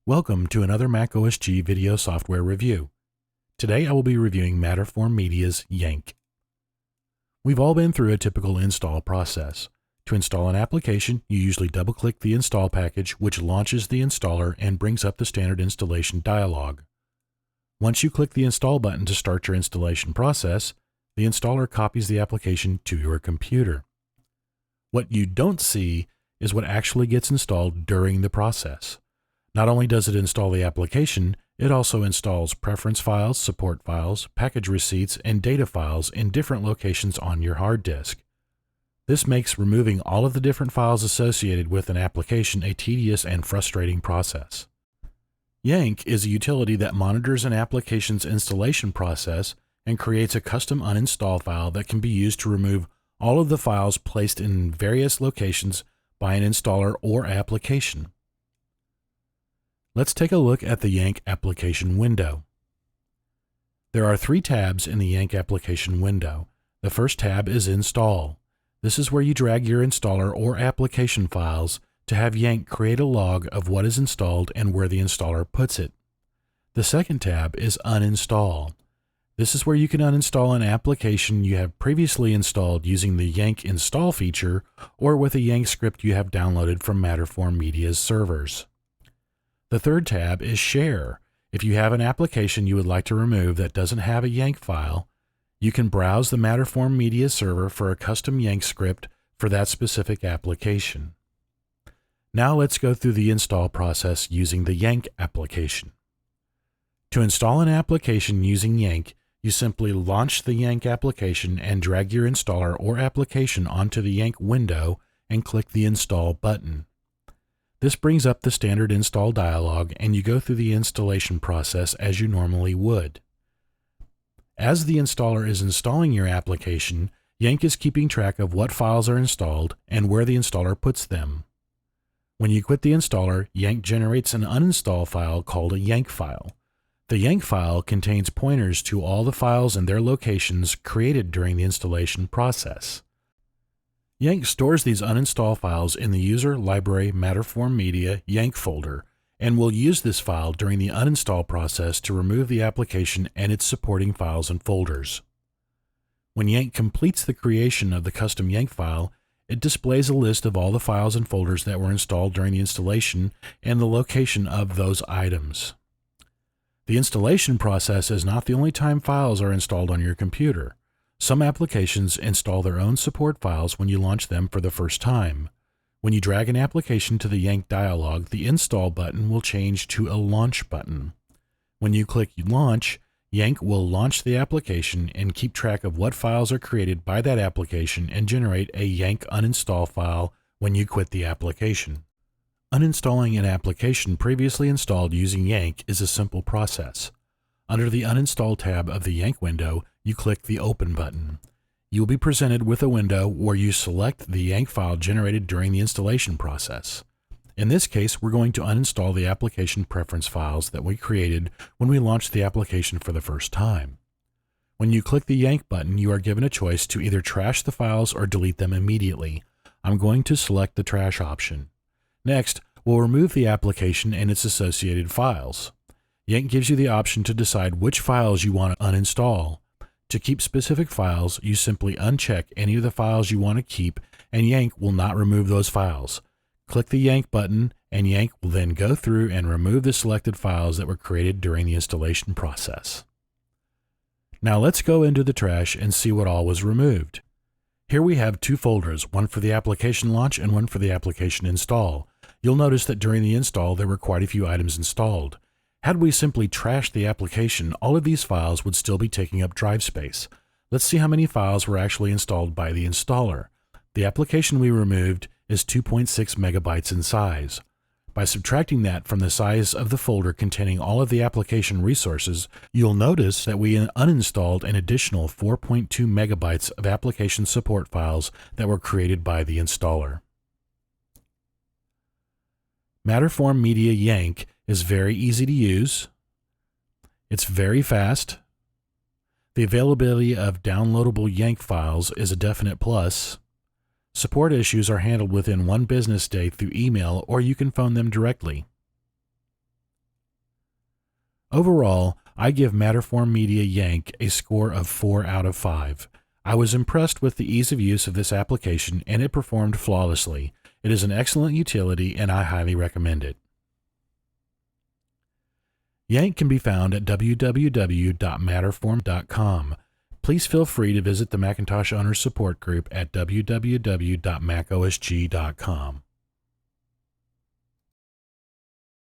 Welcome to another Mac OS X video software review. Today I will be reviewing Matterform Media's Yank. We've all been through a typical install process. To install an application, you usually double-click the install package, which launches the installer and brings up the standard installation dialog. Once you click the install button to start your installation process, the installer copies the application to your computer. What you don't see is what actually gets installed during the process. Not only does it install the application, it also installs preference files, support files, package receipts, and data files in different locations on your hard disk. This makes removing all of the different files associated with an application a tedious and frustrating process. Yank is a utility that monitors an application's installation process and creates a custom uninstall file that can be used to remove all of the files placed in various locations by an installer or application. Let's take a look at the Yank application window. There are three tabs in the Yank application window. The first tab is Install. This is where you drag your installer or application files to have Yank create a log of what is installed and where the installer puts it. The second tab is Uninstall. This is where you can uninstall an application you have previously installed using the Yank install feature or with a Yank script you have downloaded from Matterform Media's servers. The third tab is Share. If you have an application you would like to remove that doesn't have a Yank file, you can browse the Matterform Media server for a custom Yank script for that specific application. Now let's go through the install process using the Yank application. To install an application using Yank, you simply launch the Yank application and drag your installer or application onto the Yank window and click the Install button. This brings up the standard install dialog and you go through the installation process as you normally would. As the installer is installing your application, Yank is keeping track of what files are installed and where the installer puts them. When you quit the installer, Yank generates an uninstall file called a Yank file. The Yank file contains pointers to all the files and their locations created during the installation process. Yank stores these uninstall files in the User Library Matterform Media Yank folder and will use this file during the uninstall process to remove the application and its supporting files and folders. When Yank completes the creation of the custom Yank file, it displays a list of all the files and folders that were installed during the installation and the location of those items. The installation process is not the only time files are installed on your computer. Some applications install their own support files when you launch them for the first time. When you drag an application to the Yank dialog, the Install button will change to a Launch button. When you click Launch, Yank will launch the application and keep track of what files are created by that application and generate a Yank uninstall file when you quit the application. Uninstalling an application previously installed using Yank is a simple process. Under the Uninstall tab of the Yank window, you click the Open button. You will be presented with a window where you select the Yank file generated during the installation process. In this case, we're going to uninstall the application preference files that we created when we launched the application for the first time. When you click the Yank button, you are given a choice to either trash the files or delete them immediately. I'm going to select the trash option. Next, we'll remove the application and its associated files. Yank gives you the option to decide which files you want to uninstall. To keep specific files, you simply uncheck any of the files you want to keep, and Yank will not remove those files. Click the Yank button, and Yank will then go through and remove the selected files that were created during the installation process. Now let's go into the trash and see what all was removed. Here we have two folders, one for the application launch and one for the application install. You'll notice that during the install there were quite a few items installed. Had we simply trashed the application, all of these files would still be taking up drive space. Let's see how many files were actually installed by the installer. The application we removed is 2.6 megabytes in size. By subtracting that from the size of the folder containing all of the application resources, you'll notice that we uninstalled an additional 4.2 megabytes of application support files that were created by the installer. Matterform Media Yank is very easy to use. It's very fast. The availability of downloadable Yank files is a definite plus. Support issues are handled within one business day through email, or you can phone them directly. Overall, I give Matterform Media Yank a score of 4 out of 5. I was impressed with the ease of use of this application, and it performed flawlessly. It is an excellent utility, and I highly recommend it. Yank can be found at www.matterform.com. Please feel free to visit the Macintosh Owners Support Group at www.macosg.com.